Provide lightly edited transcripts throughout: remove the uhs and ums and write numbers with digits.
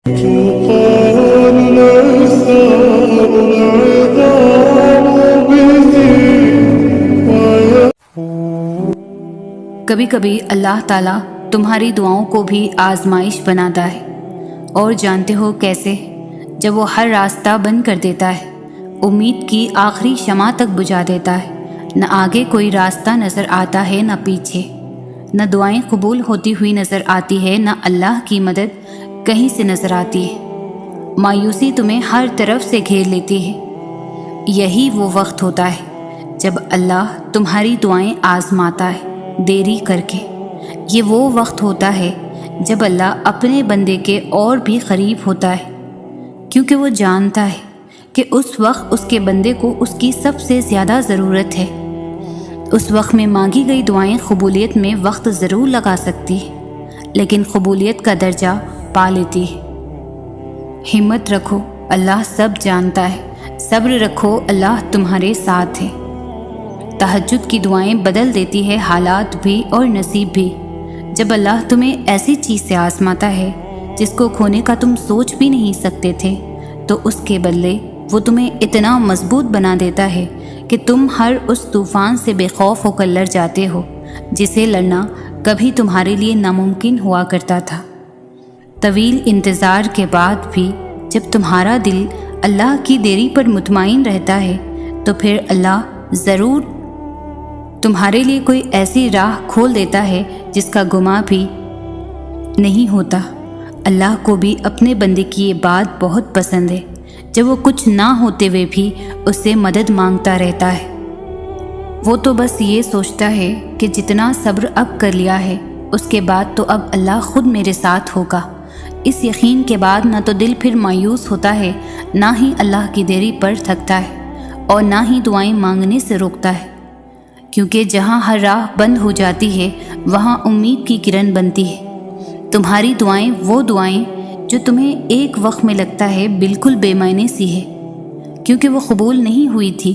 کبھی کبھی اللہ تعالیٰ تمہاری دعاؤں کو بھی آزمائش بناتا ہے، اور جانتے ہو کیسے؟ جب وہ ہر راستہ بند کر دیتا ہے، امید کی آخری شمع تک بجھا دیتا ہے، نہ آگے کوئی راستہ نظر آتا ہے نہ پیچھے، نہ دعائیں قبول ہوتی ہوئی نظر آتی ہے، نہ اللہ کی مدد کہیں سے نظر آتی ہے۔ مایوسی تمہیں ہر طرف سے گھیر لیتی ہے۔ یہی وہ وقت ہوتا ہے جب اللہ تمہاری دعائیں آزماتا ہے، دیری کر کے۔ یہ وہ وقت ہوتا ہے جب اللہ اپنے بندے کے اور بھی قریب ہوتا ہے، کیونکہ وہ جانتا ہے کہ اس وقت اس کے بندے کو اس کی سب سے زیادہ ضرورت ہے۔ اس وقت میں مانگی گئی دعائیں قبولیت میں وقت ضرور لگا سکتی ہے، لیکن قبولیت کا درجہ پا لیتی ہے۔ ہمت رکھو، اللہ سب جانتا ہے۔ صبر رکھو، اللہ تمہارے ساتھ ہے۔ تہجد کی دعائیں بدل دیتی ہے حالات بھی اور نصیب بھی۔ جب اللہ تمہیں ایسی چیز سے آزماتا ہے جس کو کھونے کا تم سوچ بھی نہیں سکتے تھے، تو اس کے بدلے وہ تمہیں اتنا مضبوط بنا دیتا ہے کہ تم ہر اس طوفان سے بے خوف ہو کر لڑ جاتے ہو جسے لڑنا کبھی تمہارے لیے ناممکن ہوا کرتا تھا۔ طویل انتظار کے بعد بھی جب تمہارا دل اللہ کی دیری پر مطمئن رہتا ہے، تو پھر اللہ ضرور تمہارے لیے کوئی ایسی راہ کھول دیتا ہے جس کا گمان بھی نہیں ہوتا۔ اللہ کو بھی اپنے بندے کی یہ بات بہت پسند ہے، جب وہ کچھ نہ ہوتے ہوئے بھی اس سے مدد مانگتا رہتا ہے۔ وہ تو بس یہ سوچتا ہے کہ جتنا صبر اب کر لیا ہے، اس کے بعد تو اب اللہ خود میرے ساتھ ہوگا۔ اس یقین کے بعد نہ تو دل پھر مایوس ہوتا ہے، نہ ہی اللہ کی دیری پر تھکتا ہے، اور نہ ہی دعائیں مانگنے سے روکتا ہے، کیونکہ جہاں ہر راہ بند ہو جاتی ہے وہاں امید کی کرن بنتی ہے۔ تمہاری دعائیں وہ دعائیں جو تمہیں ایک وقت میں لگتا ہے بالکل بے معنی سی ہے، کیونکہ وہ قبول نہیں ہوئی تھی،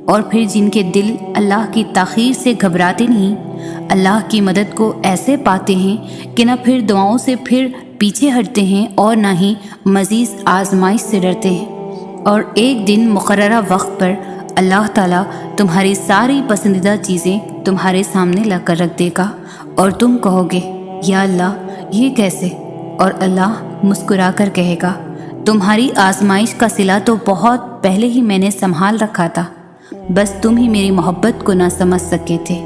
اور پھر جن کے دل اللہ کی تاخیر سے گھبراتے نہیں، اللہ کی مدد کو ایسے پاتے ہیں کہ نہ پھر دعاؤں سے پھر پیچھے ہٹتے ہیں اور نہ ہی مزید آزمائش سے ڈرتے ہیں۔ اور ایک دن مقررہ وقت پر اللہ تعالیٰ تمہاری ساری پسندیدہ چیزیں تمہارے سامنے لا کر رکھ دے گا، اور تم کہو گے یا اللہ یہ کیسے؟ اور اللہ مسکرا کر کہے گا تمہاری آزمائش کا صلہ تو بہت پہلے ہی میں نے سنبھال رکھا تھا، بس تم ہی میری محبت کو نہ سمجھ سکے تھے۔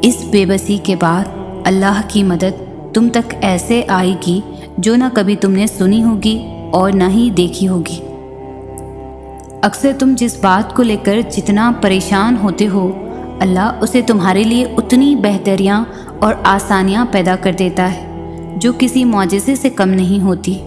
اس بے بسی کے بعد اللہ کی مدد تم تک ایسے آئے گی جو نہ کبھی تم نے سنی ہوگی اور نہ ہی دیکھی ہوگی۔ اکثر تم جس بات کو لے کر جتنا پریشان ہوتے ہو، اللہ اسے تمہارے لیے اتنی بہتریاں اور آسانیاں پیدا کر دیتا ہے جو کسی معجزے سے کم نہیں ہوتی۔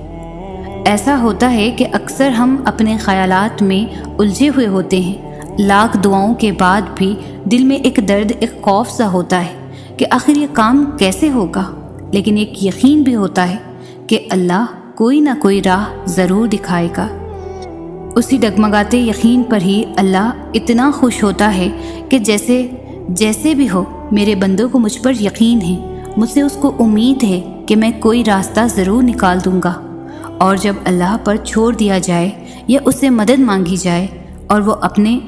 ایسا ہوتا ہے کہ اکثر ہم اپنے خیالات میں الجھے ہوئے ہوتے ہیں، لاکھ دعاؤں کے بعد بھی دل میں ایک درد، ایک خوف سا ہوتا ہے کہ آخر یہ کام کیسے ہوگا، لیکن ایک یقین بھی ہوتا ہے کہ اللہ کوئی نہ کوئی راہ ضرور دکھائے گا۔ اسی ڈگمگاتے یقین پر ہی اللہ اتنا خوش ہوتا ہے کہ جیسے بھی ہو میرے بندوں کو مجھ پر یقین ہے، مجھ سے اس کو امید ہے کہ میں کوئی راستہ ضرور نکال دوں گا۔ اور جب اللہ پر چھوڑ دیا جائے یا اس سے مدد مانگی جائے اور وہ اپنے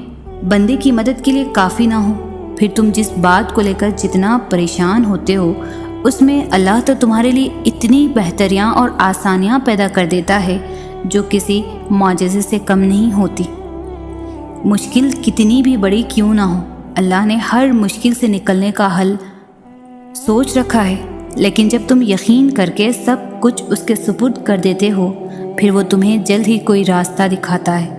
بندے کی مدد کے لیے کافی نہ ہو، پھر تم جس بات کو لے کر جتنا پریشان ہوتے ہو، اس میں اللہ تو تمہارے لیے اتنی بہتریاں اور آسانیاں پیدا کر دیتا ہے جو کسی معجزے سے کم نہیں ہوتی۔ مشکل کتنی بھی بڑی کیوں نہ ہو، اللہ نے ہر مشکل سے نکلنے کا حل سوچ رکھا ہے، لیکن جب تم یقین کر کے سب کچھ اس کے سپرد کر دیتے ہو، پھر وہ تمہیں جلد ہی کوئی راستہ دکھاتا ہے،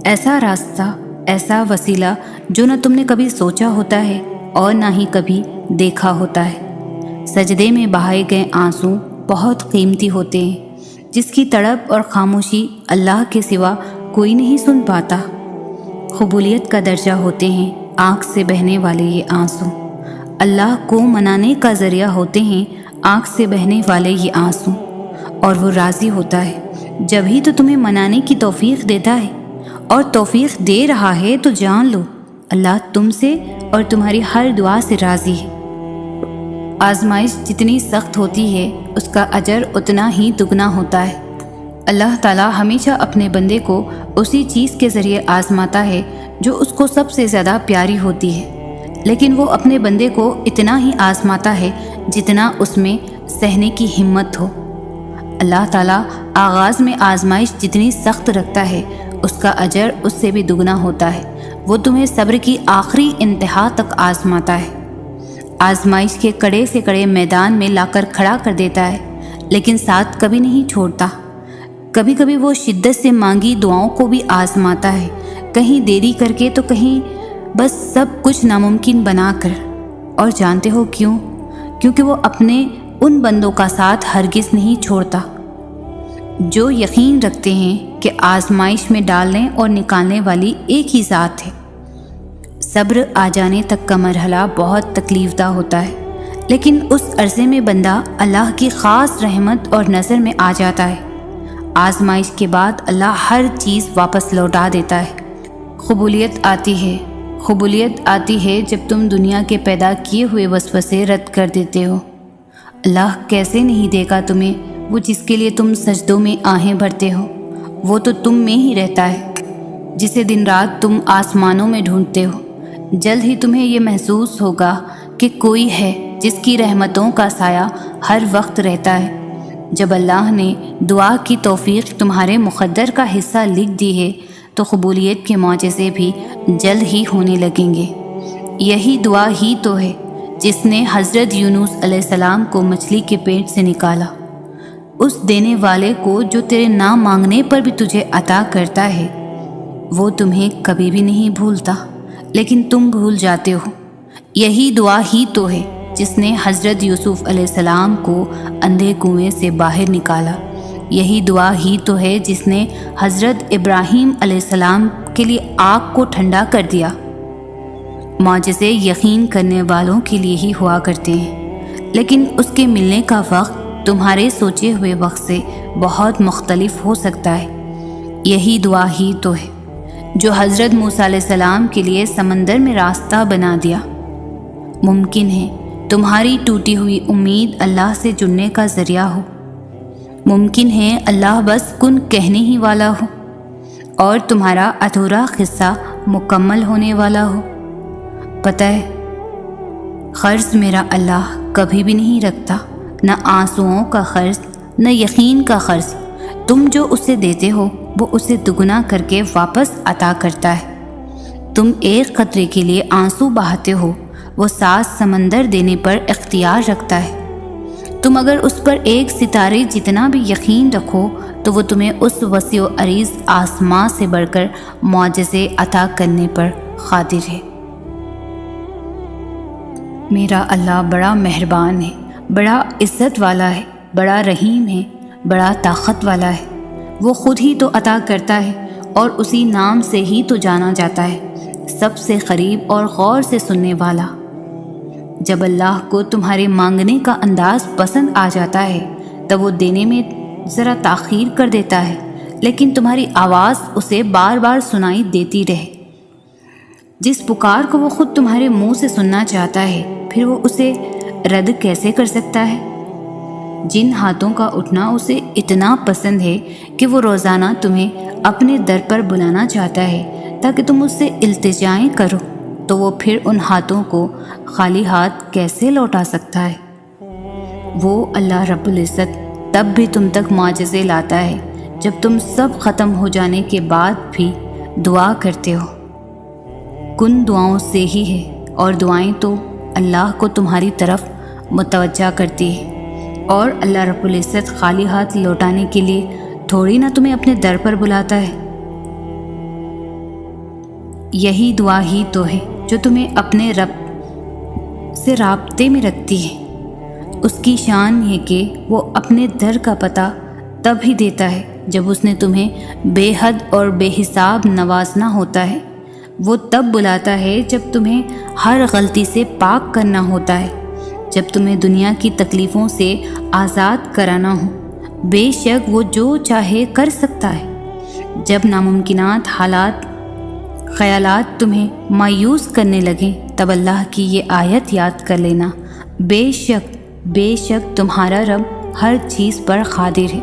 ایسا راستہ، ایسا وسیلہ جو نہ تم نے کبھی سوچا ہوتا ہے اور نہ ہی کبھی دیکھا ہوتا ہے۔ سجدے میں بہائے گئے آنسو بہت قیمتی ہوتے ہیں، جس کی تڑپ اور خاموشی اللہ کے سوا کوئی نہیں سن پاتا۔ قبولیت کا درجہ ہوتے ہیں آنکھ سے بہنے والے یہ آنسو، اللہ کو منانے کا ذریعہ ہوتے ہیں آنکھ سے بہنے والے یہ آنسو، اور وہ راضی ہوتا ہے جب ہی تو تمہیں منانے کی توفیق دیتا ہے، اور توفیق دے رہا ہے تو جان لو اللہ تم سے اور تمہاری ہر دعا سے راضی ہے۔ آزمائش جتنی سخت ہوتی ہے اس کا اجر اتنا ہی دگنا ہوتا ہے۔ اللہ تعالیٰ ہمیشہ اپنے بندے کو اسی چیز کے ذریعے آزماتا ہے جو اس کو سب سے زیادہ پیاری ہوتی ہے، لیکن وہ اپنے بندے کو اتنا ہی آزماتا ہے جتنا اس میں سہنے کی ہمت ہو۔ اللہ تعالیٰ آغاز میں آزمائش جتنی سخت رکھتا ہے اس کا اجر اس سے بھی دگنا ہوتا ہے۔ وہ تمہیں صبر کی آخری انتہا تک آزماتا ہے، آزمائش کے کڑے سے کڑے میدان میں لا کر کھڑا کر دیتا ہے، لیکن ساتھ کبھی نہیں چھوڑتا۔ کبھی کبھی وہ شدت سے مانگی دعاؤں کو بھی آزماتا ہے، کہیں دیری کر کے تو کہیں بس سب کچھ ناممکن بنا کر۔ اور جانتے ہو کیوں؟ کیونکہ وہ اپنے ان بندوں کا ساتھ ہرگز نہیں چھوڑتا جو یقین رکھتے ہیں کہ آزمائش میں ڈالنے اور نکالنے والی ایک ہی ذات ہے۔ صبر آ جانے تک کا مرحلہ بہت تکلیف دہ ہوتا ہے، لیکن اس عرصے میں بندہ اللہ کی خاص رحمت اور نظر میں آ جاتا ہے۔ آزمائش کے بعد اللہ ہر چیز واپس لوٹا دیتا ہے۔ قبولیت آتی ہے جب تم دنیا کے پیدا کیے ہوئے وسوسے رد کر دیتے ہو۔ اللہ کیسے نہیں دے گا تمہیں وہ جس کے لیے تم سجدوں میں آہیں بھرتے ہو؟ وہ تو تم میں ہی رہتا ہے، جسے دن رات تم آسمانوں میں ڈھونڈتے ہو۔ جلد ہی تمہیں یہ محسوس ہوگا کہ کوئی ہے جس کی رحمتوں کا سایہ ہر وقت رہتا ہے۔ جب اللہ نے دعا کی توفیق تمہارے مقدر کا حصہ لکھ دی ہے تو قبولیت کے معجزے بھی جلد ہی ہونے لگیں گے۔ یہی دعا ہی تو ہے جس نے حضرت یونس علیہ السلام کو مچھلی کے پیٹ سے نکالا۔ اس دینے والے کو جو تیرے نہ مانگنے پر بھی تجھے عطا کرتا ہے، وہ تمہیں کبھی بھی نہیں بھولتا، لیکن تم بھول جاتے ہو۔ یہی دعا ہی تو ہے جس نے حضرت یوسف علیہ السلام کو اندھے کنویں سے باہر نکالا۔ یہی دعا ہی تو ہے جس نے حضرت ابراہیم علیہ السلام کے لیے آگ کو ٹھنڈا کر دیا۔ معجزے یقین کرنے والوں کے لیے ہی ہوا کرتے ہیں، لیکن اس کے ملنے کا وقت تمہارے سوچے ہوئے وقت سے بہت مختلف ہو سکتا ہے۔ یہی دعا ہی تو ہے جو حضرت موسیٰ علیہ السلام کے لیے سمندر میں راستہ بنا دیا۔ ممکن ہے تمہاری ٹوٹی ہوئی امید اللہ سے جڑنے کا ذریعہ ہو، ممکن ہے اللہ بس کن کہنے ہی والا ہو اور تمہارا ادھورا قصہ مکمل ہونے والا ہو۔ پتہ ہے، قرض میرا اللہ کبھی بھی نہیں رکھتا، نہ آنسوؤں کا قرض نہ یقین کا قرض۔ تم جو اسے دیتے ہو وہ اسے دگنا کر کے واپس عطا کرتا ہے۔ تم ایک قطرے کے لیے آنسو بہاتے ہو، وہ 7 سمندر دینے پر اختیار رکھتا ہے۔ تم اگر اس پر ایک ستارے جتنا بھی یقین رکھو تو وہ تمہیں اس وسیع و عریض آسمان سے بڑھ کر معجزے عطا کرنے پر قادر ہے۔ میرا اللہ بڑا مہربان ہے، بڑا عزت والا ہے، بڑا رحیم ہے، بڑا طاقت والا ہے۔ وہ خود ہی تو عطا کرتا ہے اور اسی نام سے ہی تو جانا جاتا ہے، سب سے قریب اور غور سے سننے والا۔ جب اللہ کو تمہارے مانگنے کا انداز پسند آ جاتا ہے تب وہ دینے میں ذرا تاخیر کر دیتا ہے، لیکن تمہاری آواز اسے بار بار سنائی دیتی رہے۔ جس پکار کو وہ خود تمہارے منہ سے سننا چاہتا ہے، پھر وہ اسے رد کیسے کر سکتا ہے؟ جن ہاتھوں کا اٹھنا اسے اتنا پسند ہے کہ وہ روزانہ تمہیں اپنے در پر بلانا چاہتا ہے تاکہ تم اس سے التجائیں کرو، تو وہ پھر ان ہاتھوں کو خالی ہاتھ کیسے لوٹا سکتا ہے؟ وہ اللہ رب العزت تب بھی تم تک معجزے لاتا ہے جب تم سب ختم ہو جانے کے بعد بھی دعا کرتے ہو۔ کن دعاؤں سے ہی ہے، اور دعائیں تو اللہ کو تمہاری طرف متوجہ کرتی ہے، اور اللہ رب العزت خالی ہاتھ لوٹانے کے لیے تھوڑی نہ تمہیں اپنے در پر بلاتا ہے۔ یہی دعا ہی تو ہے جو تمہیں اپنے رب سے رابطے میں رکھتی ہے۔ اس کی شان ہے کہ وہ اپنے در کا پتہ تب ہی دیتا ہے جب اس نے تمہیں بے حد اور بے حساب نوازنا ہوتا ہے۔ وہ تب بلاتا ہے جب تمہیں ہر غلطی سے پاک کرنا ہوتا ہے، جب تمہیں دنیا کی تکلیفوں سے آزاد کرانا ہو۔ بے شک وہ جو چاہے کر سکتا ہے۔ جب ناممکنات خیالات تمہیں مایوس کرنے لگیں تب اللہ کی یہ آیت یاد کر لینا، بے شک تمہارا رب ہر چیز پر قادر ہے۔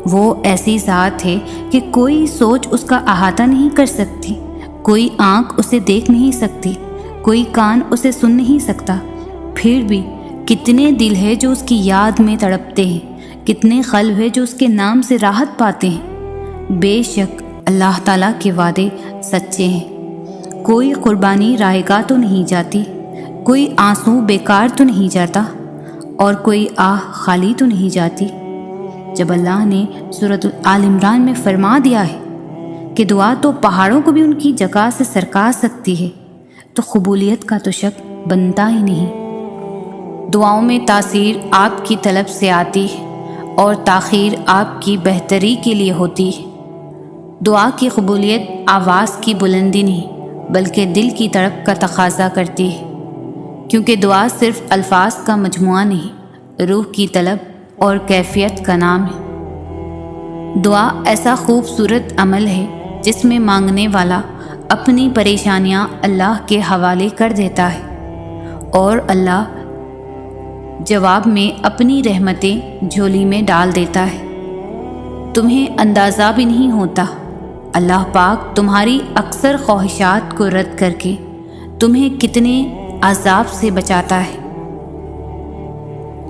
وہ ایسی ذات ہے کہ کوئی سوچ اس کا احاطہ نہیں کر سکتی، کوئی آنکھ اسے دیکھ نہیں سکتی، کوئی کان اسے سن نہیں سکتا۔ پھر بھی کتنے دل ہے جو اس کی یاد میں تڑپتے ہیں، کتنے قلب ہے جو اس کے نام سے راحت پاتے ہیں۔ بے شک اللہ تعالیٰ کے وعدے سچے ہیں۔ کوئی قربانی رائے گاہ تو نہیں جاتی، کوئی آنسو بیکار تو نہیں جاتا، اور کوئی آہ خالی تو نہیں جاتی۔ جب اللہ نے سورۃ آل عمران میں فرما دیا ہے کہ دعا تو پہاڑوں کو بھی ان کی جگہ سے سرکا سکتی ہے، تو قبولیت کا تو شک بنتا ہی نہیں۔ دعاؤں میں تاثیر آپ کی طلب سے آتی ہے اور تاخیر آپ کی بہتری کے لیے ہوتی ہے۔ دعا کی قبولیت آواز کی بلندی نہیں بلکہ دل کی تڑپ کا تقاضا کرتی ہے، کیونکہ دعا صرف الفاظ کا مجموعہ نہیں، روح کی طلب اور کیفیت کا نام ہے۔ دعا ایسا خوبصورت عمل ہے جس میں مانگنے والا اپنی پریشانیاں اللہ کے حوالے کر دیتا ہے اور اللہ جواب میں اپنی رحمتیں جھولی میں ڈال دیتا ہے۔ تمہیں اندازہ بھی نہیں ہوتا، اللہ پاک تمہاری اکثر خواہشات کو رد کر کے تمہیں کتنے عذاب سے بچاتا ہے۔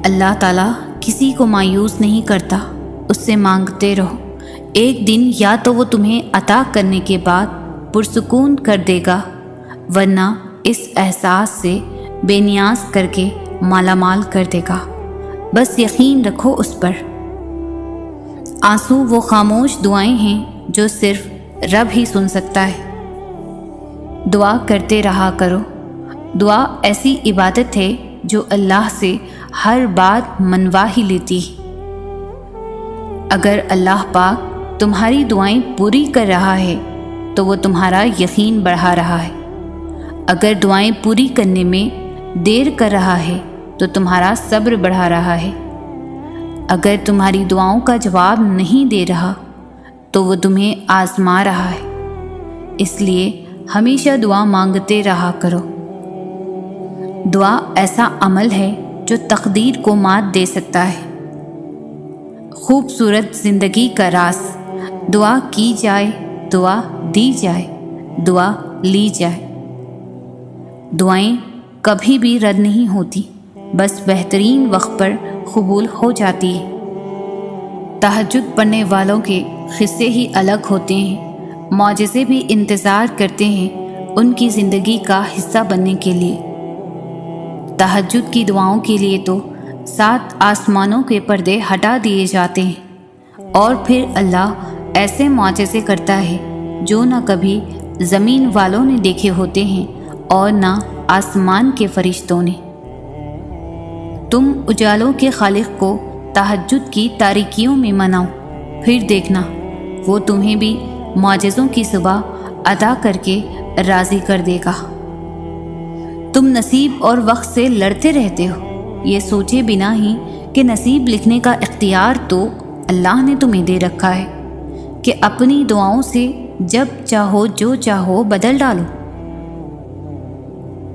اللہ تعالیٰ کسی کو مایوس نہیں کرتا، اس سے مانگتے رہو، ایک دن یا تو وہ تمہیں عطا کرنے کے بعد پرسکون کر دے گا، ورنہ اس احساس سے بے نیاز کر کے مالا مال کر دے گا۔ بس یقین رکھو اس پر۔ آنسو وہ خاموش دعائیں ہیں جو صرف رب ہی سن سکتا ہے۔ دعا کرتے رہا کرو۔ دعا ایسی عبادت ہے جو اللہ سے ہر بات منوا ہی لیتی ہے۔ اگر اللہ پاک تمہاری دعائیں پوری کر رہا ہے تو وہ تمہارا یقین بڑھا رہا ہے، اگر دعائیں پوری کرنے میں دیر کر رہا ہے تو تمہارا صبر بڑھا رہا ہے، اگر تمہاری دعاؤں کا جواب نہیں دے رہا تو وہ تمہیں آزما رہا ہے۔ اس لیے ہمیشہ دعا مانگتے رہا کرو۔ دعا ایسا عمل ہے جو تقدیر کو مات دے سکتا ہے۔ خوبصورت زندگی کا راز، دعا کی جائے، دعا دی جائے، دعا لی جائے۔ دعائیں کبھی بھی رد نہیں ہوتی، بس بہترین وقت پر قبول ہو جاتی ہے۔ تہجد پڑھنے والوں کے قصے ہی الگ ہوتے ہیں، معجزے بھی انتظار کرتے ہیں ان کی زندگی کا حصہ بننے کے لیے۔ تہجد کی دعاؤں کے لیے تو 7 آسمانوں کے پردے ہٹا دیے جاتے ہیں، اور پھر اللہ ایسے معجزے کرتا ہے جو نہ کبھی زمین والوں نے دیکھے ہوتے ہیں اور نہ آسمان کے فرشتوں نے۔ تم اجالوں کے خالق کو تہجد کی تاریکیوں میں مناؤ، پھر دیکھنا وہ تمہیں بھی معجزوں کی صبح عطا کر کے راضی کر دے گا۔ تم نصیب اور وقت سے لڑتے رہتے ہو، یہ سوچے بنا ہی کہ نصیب لکھنے کا اختیار تو اللہ نے تمہیں دے رکھا ہے کہ اپنی دعاؤں سے جب چاہو جو چاہو بدل ڈالو۔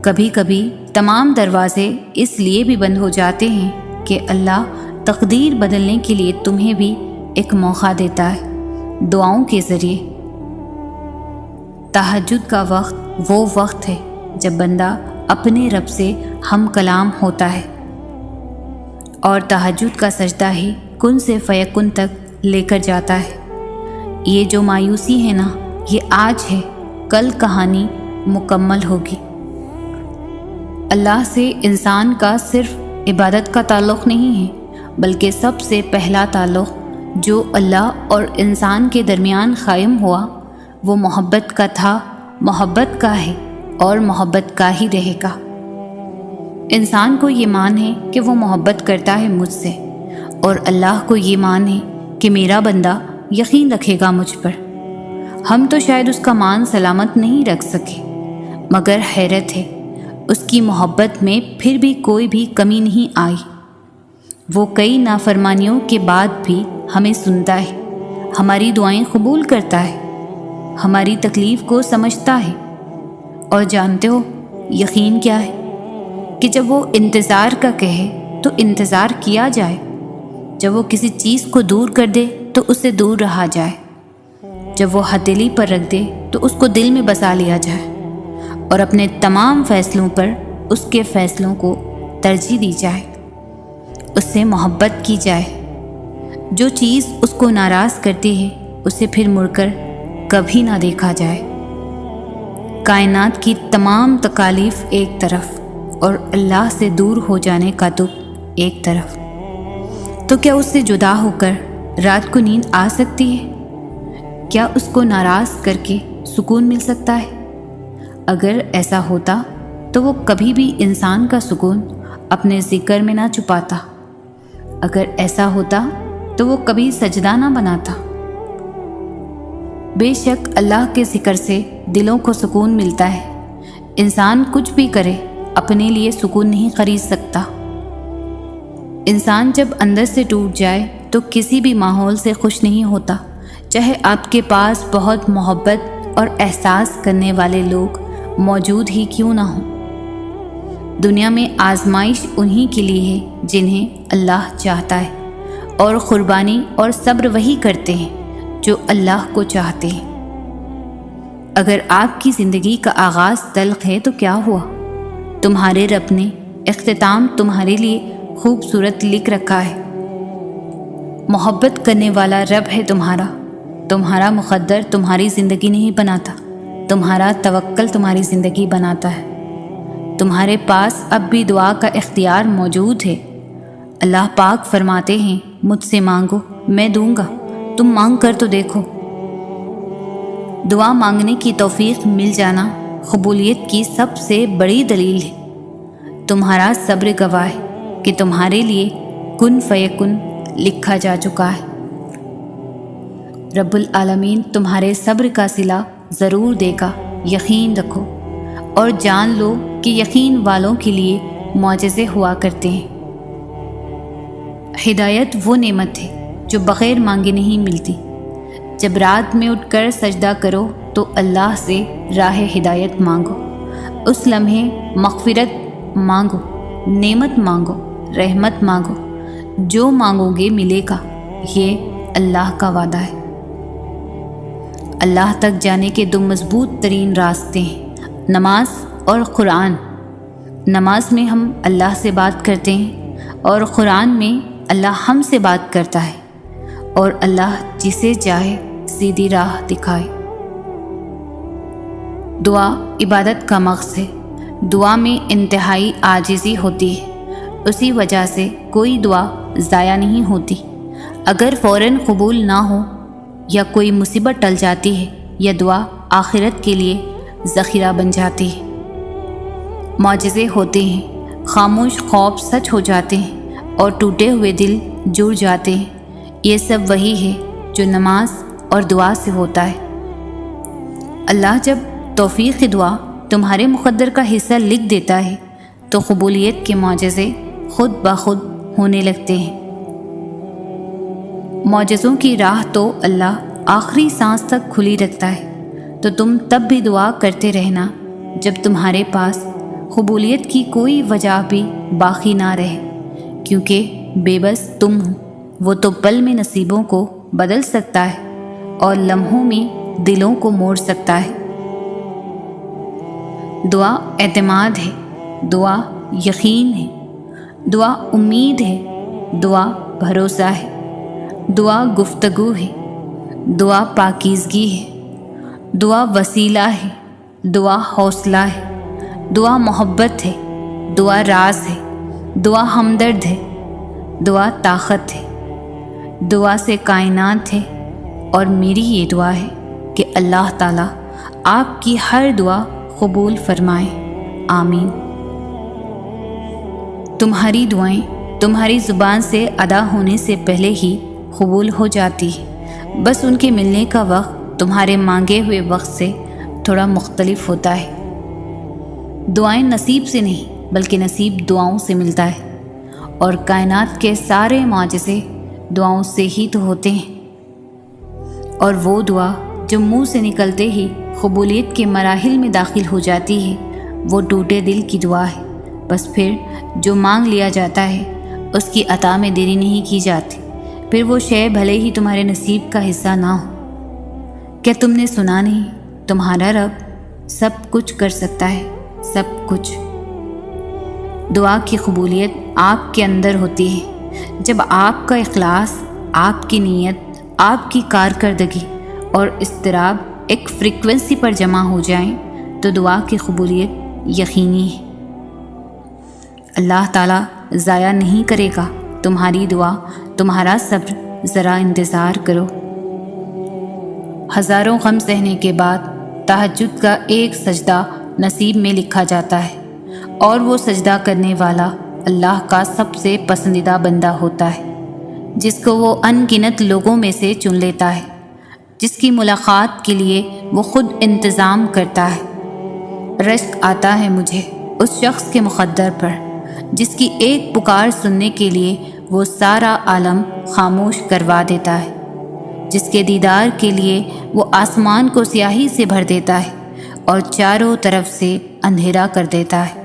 کبھی کبھی تمام دروازے اس لیے بھی بند ہو جاتے ہیں کہ اللہ تقدیر بدلنے کے لیے تمہیں بھی ایک موقع دیتا ہے دعاؤں کے ذریعے۔ تہجد کا وقت وہ وقت ہے جب بندہ اپنے رب سے ہم کلام ہوتا ہے، اور تہجد کا سجدہ ہی کن سے فیکن تک لے کر جاتا ہے۔ یہ جو مایوسی ہے نا، یہ آج ہے، کل کہانی مکمل ہوگی۔ اللہ سے انسان کا صرف عبادت کا تعلق نہیں ہے، بلکہ سب سے پہلا تعلق جو اللہ اور انسان کے درمیان قائم ہوا وہ محبت کا تھا، محبت کا ہے اور محبت کا ہی رہے گا۔ انسان کو یہ مان ہے کہ وہ محبت کرتا ہے مجھ سے، اور اللہ کو یہ مان ہے کہ میرا بندہ یقین رکھے گا مجھ پر۔ ہم تو شاید اس کا مان سلامت نہیں رکھ سکے، مگر حیرت ہے اس کی محبت میں پھر بھی کوئی بھی کمی نہیں آئی۔ وہ کئی نافرمانیوں کے بعد بھی ہمیں سنتا ہے، ہماری دعائیں قبول کرتا ہے، ہماری تکلیف کو سمجھتا ہے۔ اور جانتے ہو یقین کیا ہے؟ کہ جب وہ انتظار کا کہے تو انتظار کیا جائے، جب وہ کسی چیز کو دور کر دے تو اسے دور رہا جائے، جب وہ ہتھیلی پر رکھ دے تو اس کو دل میں بسا لیا جائے، اور اپنے تمام فیصلوں پر اس کے فیصلوں کو ترجیح دی جائے، اس سے محبت کی جائے۔ جو چیز اس کو ناراض کرتی ہے اسے پھر مڑ کر کبھی نہ دیکھا جائے۔ کائنات کی تمام تکالیف ایک طرف اور اللہ سے دور ہو جانے کا دکھ ایک طرف، تو کیا اس سے جدا ہو کر رات کو نیند آ سکتی ہے؟ کیا اس کو ناراض کر کے سکون مل سکتا ہے؟ اگر ایسا ہوتا تو وہ کبھی بھی انسان کا سکون اپنے ذکر میں نہ چھپاتا، اگر ایسا ہوتا تو وہ کبھی سجدہ نہ بناتا۔ بے شک اللہ کے ذکر سے دلوں کو سکون ملتا ہے۔ انسان کچھ بھی کرے اپنے لیے سکون نہیں خرید سکتا۔ انسان جب اندر سے ٹوٹ جائے تو کسی بھی ماحول سے خوش نہیں ہوتا، چاہے آپ کے پاس بہت محبت اور احساس کرنے والے لوگ موجود ہی کیوں نہ ہوں۔ دنیا میں آزمائش انہی کے لیے ہے جنہیں اللہ چاہتا ہے، اور قربانی اور صبر وہی کرتے ہیں جو اللہ کو چاہتے ہیں۔ اگر آپ کی زندگی کا آغاز تلخ ہے تو کیا ہوا؟ تمہارے رب نے اختتام تمہارے لیے خوبصورت لکھ رکھا ہے۔ محبت کرنے والا رب ہے تمہارا۔ تمہارا مقدر تمہاری زندگی نہیں بناتا، تمہارا توکل تمہاری زندگی بناتا ہے۔ تمہارے پاس اب بھی دعا کا اختیار موجود ہے۔ اللہ پاک فرماتے ہیں، مجھ سے مانگو میں دوں گا، تم مانگ کر تو دیکھو۔ دعا مانگنے کی توفیق مل جانا قبولیت کی سب سے بڑی دلیل ہے۔ تمہارا صبر گواہ ہے کہ تمہارے لیے کن فیکن لکھا جا چکا ہے۔ رب العالمین تمہارے صبر کا صلہ ضرور دے گا، یقین رکھو، اور جان لو کہ یقین والوں کے لیے معجزے ہوا کرتے ہیں۔ ہدایت وہ نعمت ہے جو بغیر مانگے نہیں ملتی۔ جب رات میں اٹھ کر سجدہ کرو تو اللہ سے راہ ہدایت مانگو، اس لمحے مغفرت مانگو، نعمت مانگو، رحمت مانگو۔ جو مانگو گے ملے گا، یہ اللہ کا وعدہ ہے۔ اللہ تک جانے کے دو مضبوط ترین راستے ہیں، نماز اور قرآن۔ نماز میں ہم اللہ سے بات کرتے ہیں، اور قرآن میں اللہ ہم سے بات کرتا ہے، اور اللہ جسے چاہے سیدھی راہ دکھائے۔ دعا عبادت کا مغز ہے۔ دعا میں انتہائی عاجزی ہوتی ہے، اسی وجہ سے کوئی دعا ضائع نہیں ہوتی۔ اگر فوراً قبول نہ ہو یا کوئی مصیبت ٹل جاتی ہے، یا دعا آخرت کے لیے ذخیرہ بن جاتی ہے۔ معجزے ہوتے ہیں، خاموش خواب سچ ہو جاتے ہیں، اور ٹوٹے ہوئے دل جڑ جاتے ہیں۔ یہ سب وہی ہے جو نماز اور دعا سے ہوتا ہے۔ اللہ جب توفیق دعا تمہارے مقدر کا حصہ لکھ دیتا ہے تو قبولیت کے معجزے خود بخود ہونے لگتے ہیں۔ معجزوں کی راہ تو اللہ آخری سانس تک کھلی رکھتا ہے، تو تم تب بھی دعا کرتے رہنا جب تمہارے پاس قبولیت کی کوئی وجہ بھی باقی نہ رہے، کیونکہ بے بس تم ہو۔ وہ تو پل میں نصیبوں کو بدل سکتا ہے اور لمحوں میں دلوں کو موڑ سکتا ہے۔ دعا اعتماد ہے، دعا یقین ہے، دعا امید ہے، دعا بھروسہ ہے، دعا گفتگو ہے، دعا پاکیزگی ہے، دعا وسیلہ ہے، دعا حوصلہ ہے، دعا محبت ہے، دعا راز ہے، دعا ہمدرد ہے، دعا طاقت ہے، دعا سے کائنات ہے۔ اور میری یہ دعا ہے کہ اللہ تعالیٰ آپ کی ہر دعا قبول فرمائے، آمین۔ تمہاری دعائیں تمہاری زبان سے ادا ہونے سے پہلے ہی قبول ہو جاتی ہے، بس ان کے ملنے کا وقت تمہارے مانگے ہوئے وقت سے تھوڑا مختلف ہوتا ہے۔ دعائیں نصیب سے نہیں بلکہ نصیب دعاؤں سے ملتا ہے، اور کائنات کے سارے معجزے دعاؤں سے ہی تو ہوتے ہیں۔ اور وہ دعا جو منہ سے نکلتے ہی قبولیت کے مراحل میں داخل ہو جاتی ہے، وہ ٹوٹے دل کی دعا ہے۔ بس پھر جو مانگ لیا جاتا ہے اس کی عطا میں دیری نہیں کی جاتی، پھر وہ شے بھلے ہی تمہارے نصیب کا حصہ نہ ہو۔ کیا تم نے سنا نہیں، تمہارا رب سب کچھ کر سکتا ہے، سب کچھ۔ دعا کی قبولیت آپ کے اندر ہوتی ہے جب آپ کا اخلاص، آپ کی نیت، آپ کی کارکردگی اور اضطراب ایک فریکوینسی پر جمع ہو جائیں تو دعا کی قبولیت یقینی ہے۔ اللہ تعالیٰ ضائع نہیں کرے گا تمہاری دعا، تمہارا صبر۔ ذرا انتظار کرو۔ ہزاروں غم سہنے کے بعد تہجد کا ایک سجدہ نصیب میں لکھا جاتا ہے، اور وہ سجدہ کرنے والا اللہ کا سب سے پسندیدہ بندہ ہوتا ہے، جس کو وہ ان گنت لوگوں میں سے چن لیتا ہے، جس کی ملاقات کے لیے وہ خود انتظام کرتا ہے۔ رشک آتا ہے مجھے اس شخص کے مقدر پر جس کی ایک پکار سننے کے لیے وہ سارا عالم خاموش کروا دیتا ہے، جس کے دیدار کے لیے وہ آسمان کو سیاہی سے بھر دیتا ہے اور چاروں طرف سے اندھیرا کر دیتا ہے،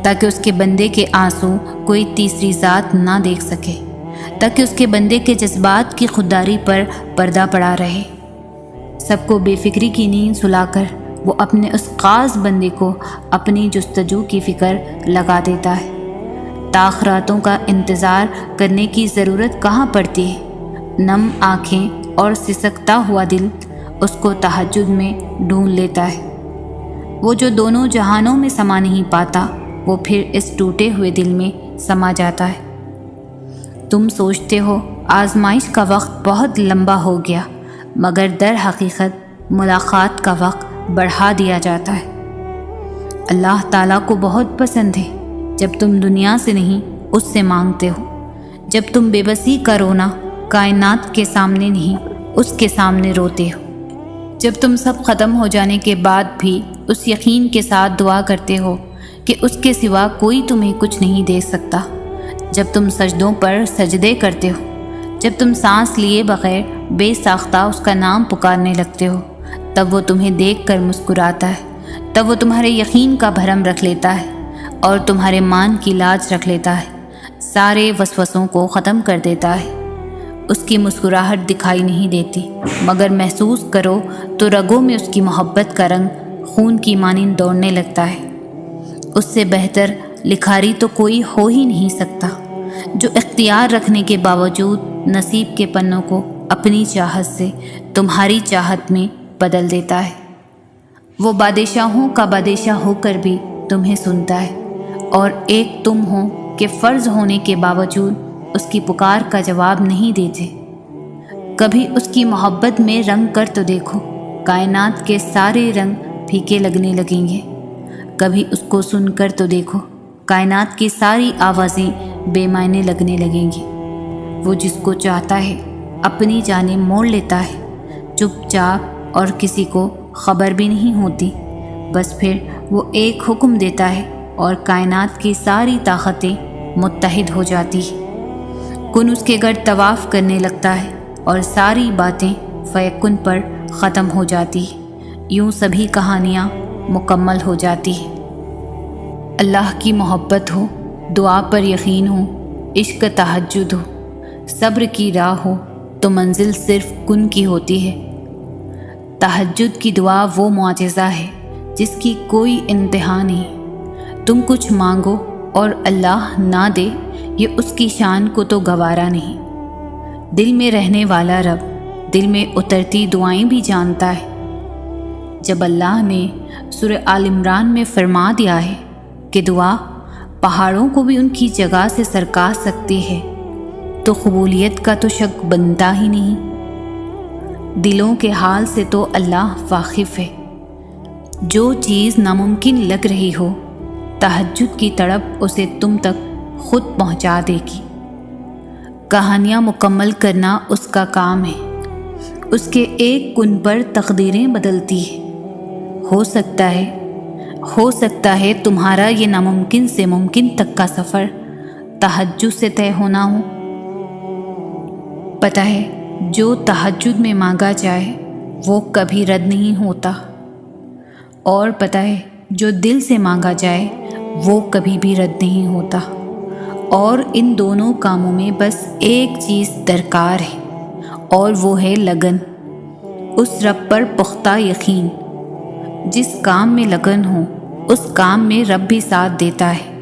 تاکہ اس کے بندے کے آنسو کوئی تیسری ذات نہ دیکھ سکے، تاکہ اس کے بندے کے جذبات کی خودداری پر پردہ پڑا رہے۔ سب کو بے فکری کی نیند سلا کر وہ اپنے اس خاص بندے کو اپنی جستجو کی فکر لگا دیتا ہے۔ تاخراتوں کا انتظار کرنے کی ضرورت کہاں پڑتی ہے۔ نم آنکھیں اور سسکتا ہوا دل اس کو تہجد میں ڈھونڈ لیتا ہے۔ وہ جو دونوں جہانوں میں سما نہیں پاتا، وہ پھر اس ٹوٹے ہوئے دل میں سما جاتا ہے۔ تم سوچتے ہو آزمائش کا وقت بہت لمبا ہو گیا، مگر در حقیقت ملاقات کا وقت بڑھا دیا جاتا ہے۔ اللہ تعالیٰ کو بہت پسند ہے جب تم دنیا سے نہیں اس سے مانگتے ہو، جب تم بے بسی کا رونا کائنات کے سامنے نہیں اس کے سامنے روتے ہو، جب تم سب ختم ہو جانے کے بعد بھی اس یقین کے ساتھ دعا کرتے ہو کہ اس کے سوا کوئی تمہیں کچھ نہیں دے سکتا، جب تم سجدوں پر سجدے کرتے ہو، جب تم سانس لیے بغیر بے ساختہ اس کا نام پکارنے لگتے ہو، تب وہ تمہیں دیکھ کر مسکراتا ہے، تب وہ تمہارے یقین کا بھرم رکھ لیتا ہے اور تمہارے مان کی لاج رکھ لیتا ہے، سارے وسوسوں کو ختم کر دیتا ہے۔ اس کی مسکراہٹ دکھائی نہیں دیتی، مگر محسوس کرو تو رگوں میں اس کی محبت کا رنگ خون کی مانند دوڑنے لگتا ہے۔ اس سے بہتر لکھاری تو کوئی ہو ہی نہیں سکتا، جو اختیار رکھنے کے باوجود نصیب کے پنوں کو اپنی چاہت سے تمہاری چاہت میں بدل دیتا ہے۔ وہ بادشاہوں کا بادشاہ ہو کر بھی تمہیں سنتا ہے، اور ایک تم ہو کہ فرض ہونے کے باوجود اس کی پکار کا جواب نہیں دیتے۔ کبھی اس کی محبت میں رنگ کر تو دیکھو، کائنات کے سارے رنگ پھیکے لگنے لگیں گے۔ کبھی اس کو سن کر تو دیکھو، کائنات کی ساری آوازیں بے معنی لگنے لگیں گی۔ وہ جس کو چاہتا ہے اپنی جانب موڑ لیتا ہے، چپ چاپ، اور کسی کو خبر بھی نہیں ہوتی۔ بس پھر وہ ایک حکم دیتا ہے اور کائنات کی ساری طاقتیں متحد ہو جاتی ہیں۔ کن اس کے گرد طواف کرنے لگتا ہے اور ساری باتیں فیکن پر ختم ہو جاتی ہیں۔ یوں سبھی کہانیاں مکمل ہو جاتی ہیں۔ اللہ کی محبت ہو، دعا پر یقین ہو، عشق تہجد ہو، صبر کی راہ ہو تو منزل صرف کن کی ہوتی ہے۔ تہجد کی دعا وہ معجزہ ہے جس کی کوئی انتہا نہیں۔ تم کچھ مانگو اور اللہ نہ دے، یہ اس کی شان کو تو گوارا نہیں۔ دل میں رہنے والا رب دل میں اترتی دعائیں بھی جانتا ہے۔ جب اللہ نے سورہ آل عمران میں فرما دیا ہے کہ دعا پہاڑوں کو بھی ان کی جگہ سے سرکا سکتی ہے، تو قبولیت کا تو شک بنتا ہی نہیں۔ دلوں کے حال سے تو اللہ واقف ہے۔ جو چیز ناممکن لگ رہی ہو، تہجد کی تڑپ اسے تم تک خود پہنچا دے گی۔ کہانیاں مکمل کرنا اس کا کام ہے۔ اس کے ایک کن پر تقدیریں بدلتی ہیں۔ ہو سکتا ہے تمہارا یہ ناممکن سے ممکن تک کا سفر تہجد سے طے ہونا ہو۔ پتہ ہے جو تہجد میں مانگا جائے وہ کبھی رد نہیں ہوتا، اور پتہ ہے جو دل سے مانگا جائے وہ کبھی بھی رد نہیں ہوتا، اور ان دونوں کاموں میں بس ایک چیز درکار ہے، اور وہ ہے لگن، اس رب پر پختہ یقین۔ جس کام میں لگن ہو اس کام میں رب بھی ساتھ دیتا ہے،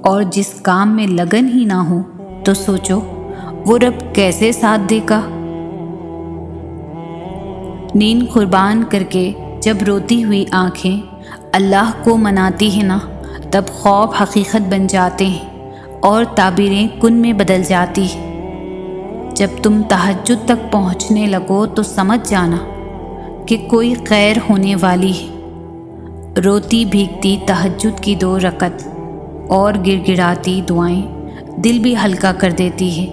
اور جس کام میں لگن ہی نہ ہو تو سوچو وہ رب کیسے ساتھ دے گا۔ نیند قربان کر کے جب روتی ہوئی آنکھیں اللہ کو مناتی ہیں نا، تب خواب حقیقت بن جاتے ہیں اور تعبیریں کن میں بدل جاتی ہیں۔ جب تم تہجد تک پہنچنے لگو تو سمجھ جانا کہ کوئی خیر ہونے والی ہے۔ روتی بھیگتی تہجد کی 2 رکعت اور گڑ گڑاتی دعائیں دل بھی ہلکا کر دیتی ہے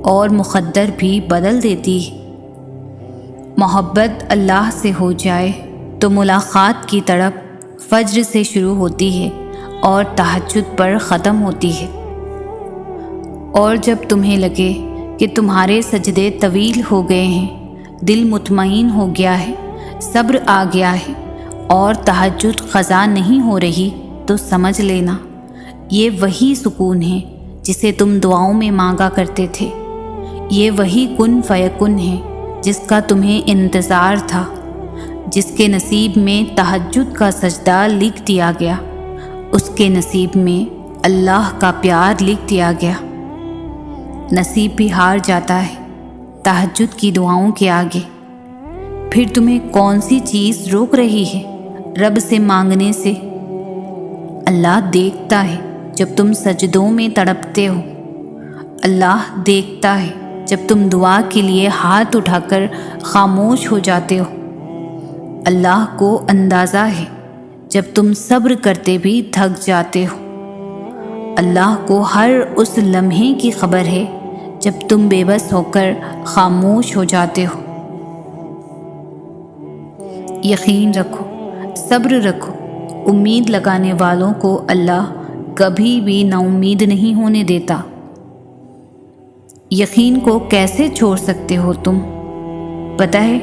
اور مقدر بھی بدل دیتی ہے۔ محبت اللہ سے ہو جائے تو ملاقات کی تڑپ فجر سے شروع ہوتی ہے اور تہجد پر ختم ہوتی ہے۔ اور جب تمہیں لگے کہ تمہارے سجدے طویل ہو گئے ہیں، دل مطمئن ہو گیا ہے، صبر آ گیا ہے اور تہجد قضا نہیں ہو رہی، تو سمجھ لینا یہ وہی سکون ہے جسے تم دعاؤں میں مانگا کرتے تھے۔ یہ وہی کن فیکن ہے جس کا تمہیں انتظار تھا، جس کے نصیب میں تہجد کا سجدہ لکھ دیا گیا، اس کے نصیب میں اللہ کا پیار لکھ دیا گیا۔ نصیب بھی ہار جاتا ہے تہجد کی دعاؤں کے آگے۔ پھر تمہیں کون سی چیز روک رہی ہے رب سے مانگنے سے؟ اللہ دیکھتا ہے جب تم سجدوں میں تڑپتے ہو، اللہ دیکھتا ہے جب تم دعا کے لیے ہاتھ اٹھا کر خاموش ہو جاتے ہو، اللہ کو اندازہ ہے جب تم صبر کرتے بھی تھک جاتے ہو، اللہ کو ہر اس لمحے کی خبر ہے جب تم بے بس ہو کر خاموش ہو جاتے ہو۔ یقین رکھو، صبر رکھو، امید لگانے والوں کو اللہ کبھی بھی نا امید نہیں ہونے دیتا۔ یقین کو کیسے چھوڑ سکتے ہو تم؟ پتہ ہے،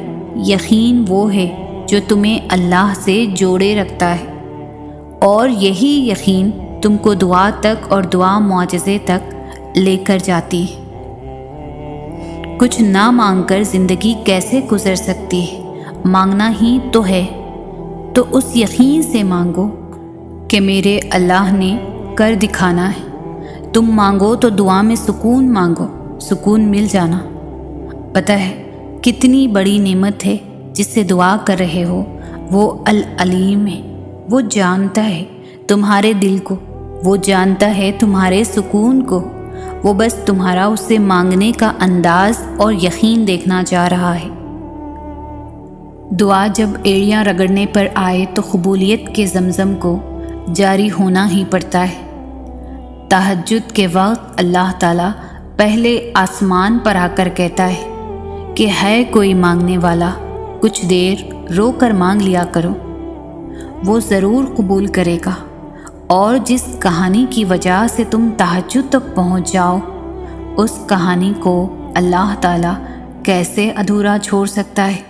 یقین وہ ہے جو تمہیں اللہ سے جوڑے رکھتا ہے، اور یہی یقین تم کو دعا تک اور دعا معجزے تک لے کر جاتی ہے۔ کچھ نہ مانگ کر زندگی کیسے گزر سکتی ہے؟ مانگنا ہی تو ہے، تو اس یقین سے مانگو کہ میرے اللہ نے کر دکھانا ہے۔ تم مانگو تو دعا میں سکون مانگو، سکون مل جانا۔ پتہ ہے کتنی بڑی نعمت ہے جس سے دعا کر رہے ہو، وہ العلیم ہے، وہ جانتا ہے تمہارے دل کو، وہ جانتا ہے تمہارے سکون کو، وہ بس تمہارا اس سے مانگنے کا انداز اور یقین دیکھنا چاہ رہا ہے۔ دعا جب ایڑیاں رگڑنے پر آئے تو قبولیت کے زمزم کو جاری ہونا ہی پڑتا ہے۔ تہجد کے وقت اللہ تعالیٰ پہلے آسمان پر آ کر کہتا ہے کہ ہے کوئی مانگنے والا، کچھ دیر رو کر مانگ لیا کرو، وہ ضرور قبول کرے گا۔ اور جس کہانی کی وجہ سے تم تہجد تک پہنچ جاؤ، اس کہانی کو اللہ تعالیٰ کیسے ادھورا چھوڑ سکتا ہے؟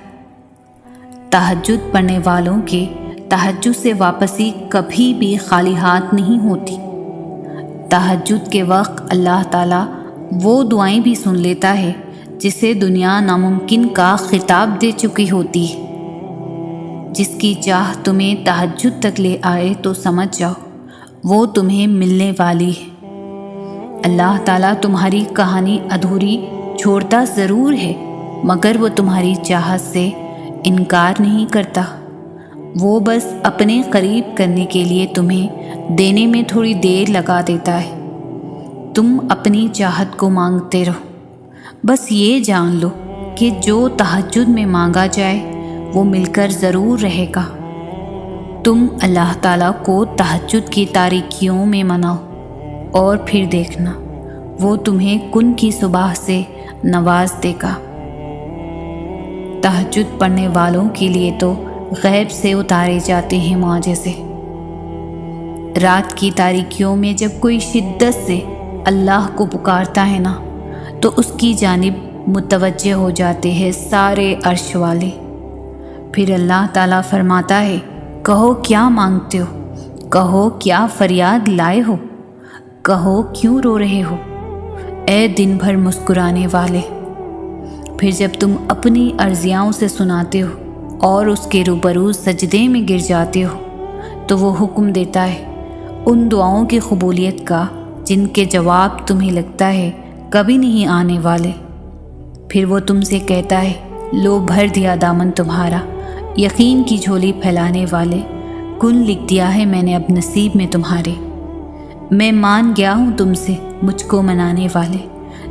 تہجد پڑھنے والوں کے تہجد سے واپسی کبھی بھی خالی ہاتھ نہیں ہوتی۔ تہجد کے وقت اللہ تعالیٰ وہ دعائیں بھی سن لیتا ہے جسے دنیا ناممکن کا خطاب دے چکی ہوتی ہے۔ جس کی چاہ تمہیں تہجد تک لے آئے تو سمجھ جاؤ وہ تمہیں ملنے والی ہے۔ اللہ تعالیٰ تمہاری کہانی ادھوری چھوڑتا ضرور ہے، مگر وہ تمہاری چاہت سے انکار نہیں کرتا۔ وہ بس اپنے قریب کرنے کے لیے تمہیں دینے میں تھوڑی دیر لگا دیتا ہے۔ تم اپنی چاہت کو مانگتے رہو، بس یہ جان لو کہ جو تہجد میں مانگا جائے وہ مل کر ضرور رہے گا۔ تم اللہ تعالیٰ کو تہجد کی تاریکیوں میں مناؤ اور پھر دیکھنا وہ تمہیں کن کی صبح سے نواز دے گا۔ تہجد پڑھنے والوں کے لیے تو غیب سے اتارے جاتے ہیں معجزے۔ رات کی تاریکیوں میں جب کوئی شدت سے اللہ کو پکارتا ہے نا، تو اس کی جانب متوجہ ہو جاتے ہیں سارے عرش والے۔ پھر اللہ تعالیٰ فرماتا ہے، کہو کیا مانگتے ہو، کہو کیا فریاد لائے ہو، کہو کیوں رو رہے ہو اے دن بھر مسکرانے والے۔ پھر جب تم اپنی عرضیاؤں سے سناتے ہو اور اس کے روبرو سجدے میں گر جاتے ہو تو وہ حکم دیتا ہے ان دعاؤں کی قبولیت کا جن کے جواب تمہیں لگتا ہے کبھی نہیں آنے والے۔ پھر وہ تم سے کہتا ہے لو بھر دیا دامن تمہارا، یقین کی جھولی پھیلانے والے، کن لکھ دیا ہے میں نے اب نصیب میں تمہارے۔ میں مان گیا ہوں تم سے مجھ کو منانے والے،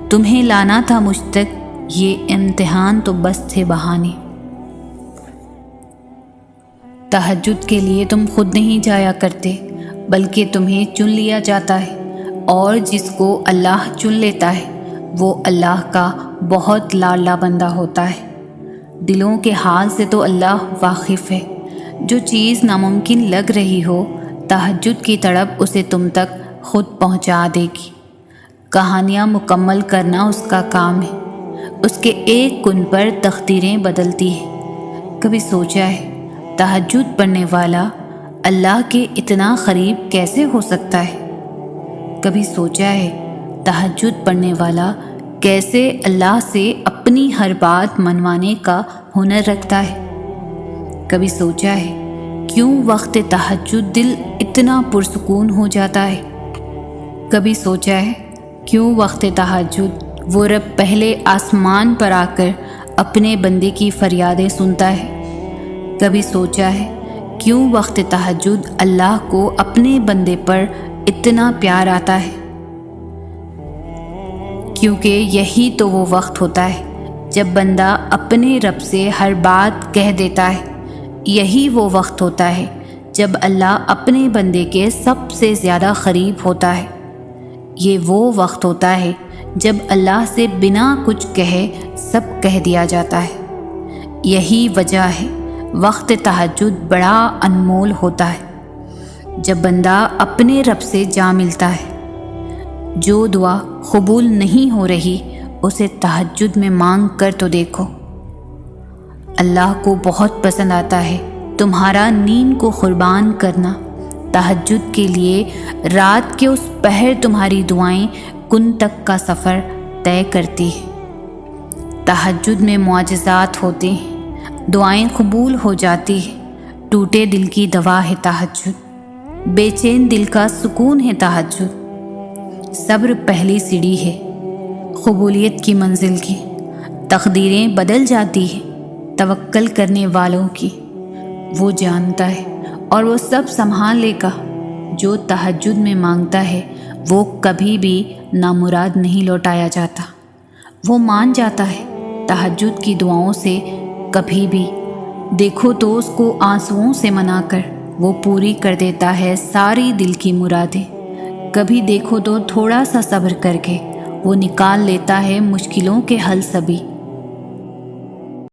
تمہیں لانا تھا مجھ تک یہ امتحان تو بس تھے بہانے۔ تہجد کے لیے تم خود نہیں جایا کرتے بلکہ تمہیں چن لیا جاتا ہے، اور جس کو اللہ چن لیتا ہے وہ اللہ کا بہت لاڈلا بندہ ہوتا ہے۔ دلوں کے حال سے تو اللہ واقف ہے، جو چیز ناممکن لگ رہی ہو تہجد کی تڑپ اسے تم تک خود پہنچا دے گی۔ کہانیاں مکمل کرنا اس کا کام ہے، اس کے ایک کن پر تقدیریں بدلتی ہیں۔ کبھی سوچا ہے تہجد پڑھنے والا اللہ کے اتنا قریب کیسے ہو سکتا ہے؟ کبھی سوچا ہے تہجد پڑھنے والا کیسے اللہ سے اپنی ہر بات منوانے کا ہنر رکھتا ہے؟ کبھی سوچا ہے کیوں وقت تہجد دل اتنا پرسکون ہو جاتا ہے؟ کبھی سوچا ہے کیوں وقت تہجد وہ رب پہلے آسمان پر آ کر اپنے بندے کی فریادیں سنتا ہے؟ کبھی سوچا ہے کیوں وقت تہجد اللہ کو اپنے بندے پر اتنا پیار آتا ہے؟ کیونکہ یہی تو وہ وقت ہوتا ہے جب بندہ اپنے رب سے ہر بات کہہ دیتا ہے، یہی وہ وقت ہوتا ہے جب اللہ اپنے بندے کے سب سے زیادہ قریب ہوتا ہے، یہ وہ وقت ہوتا ہے جب اللہ سے بنا کچھ کہے سب کہہ دیا جاتا ہے۔ یہی وجہ ہے وقت تہجد بڑا انمول ہوتا ہے جب بندہ اپنے رب سے جا ملتا ہے۔ جو دعا قبول نہیں ہو رہی اسے تہجد میں مانگ کر تو دیکھو۔ اللہ کو بہت پسند آتا ہے تمہارا نیند کو قربان کرنا۔ تہجد کے لیے رات کے اس پہر تمہاری دعائیں کن تک کا سفر طے کرتی ہیں۔ تہجد میں معجزات ہوتے ہیں، دعائیں قبول ہو جاتی ہیں، ٹوٹے دل کی دوا ہے تہجد، بے چین دل کا سکون ہے تہجد۔ صبر پہلی سیڑھی ہے قبولیت کی منزل کی، تقدیریں بدل جاتی ہیں توکل کرنے والوں کی۔ وہ جانتا ہے اور وہ سب سنبھال لے گا۔ جو تہجد میں مانگتا ہے وہ کبھی بھی نامراد نہیں لوٹایا جاتا، وہ مان جاتا ہے تہجد کی دعاؤں سے کبھی بھی۔ دیکھو تو اس کو آنسوؤں سے منا کر وہ پوری کر دیتا ہے ساری دل کی مرادیں۔ کبھی دیکھو تو تھوڑا سا صبر کر کے وہ نکال لیتا ہے مشکلوں کے حل سبھی۔